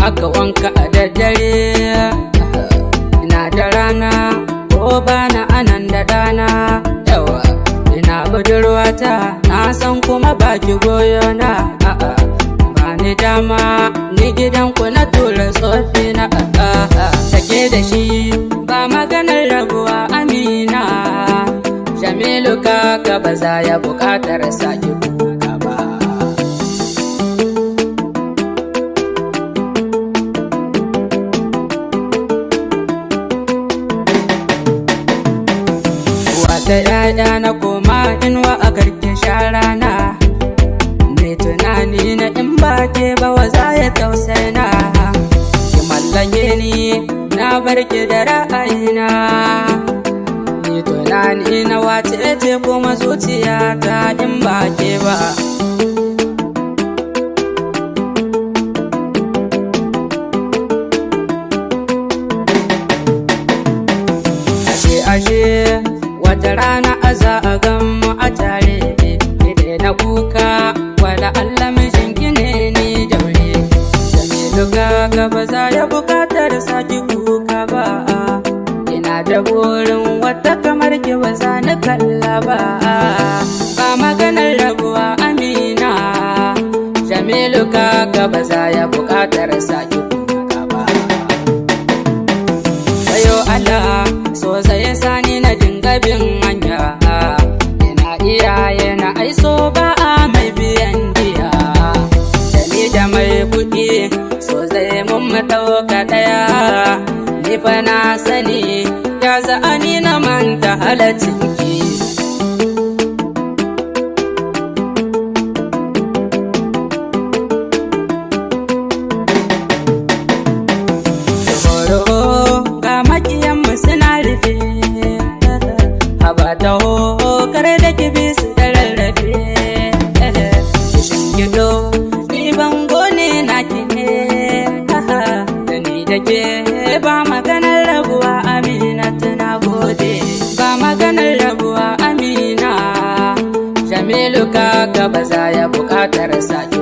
aka wanka a daddare, ina da rana ko bana anan da dana. Yawa ina budurwata na san kuma baki goyo na. Bani dama ni gidanku na tura tsofi na. Take da shi ba maganar rabuwa Amina. Jamilu kaka ba za ya buƙatar sake kuka ba. Wata ‘ya'ya na koma inuwa a garkin shara na. Mai tunani na in ba ke ba wa za ya tausai na. Ki mallake ni na barki da ra'ayina. Ni tunani na wace ce kuma zuciyata in ba ke ba. Ashe wata rana a za a gamu a tare. Ide na kuka wala Allah mijinki ne ni daure. Jamilu kaka ba za ya buƙatar saki kuka ba. Ina da burin wata kamar ki ba za ni kalla ba. Ba maganar rabuwa Amina. Jamilu kaka ba za ya buƙatar saki kuka ba. Wayo Allah so zai sani na dinga bin hanya. Ina iyaye na aiso ba a mai biyan diya. Dani da mai kuɗi so zai mun ɗauka ɗaya. Ni fa na sani ya za'ani na manta halaccin ki. Ga makiyanmu suna rufe. Haba taho kare da kibi su da rarrafe. Kishin gido ni bango ne na ne. Da ni da ke ba maganar rabuwa Amina tana gode. Ba maganar rabuwa Amina. Jamilu kaka ba za ya buƙatar sake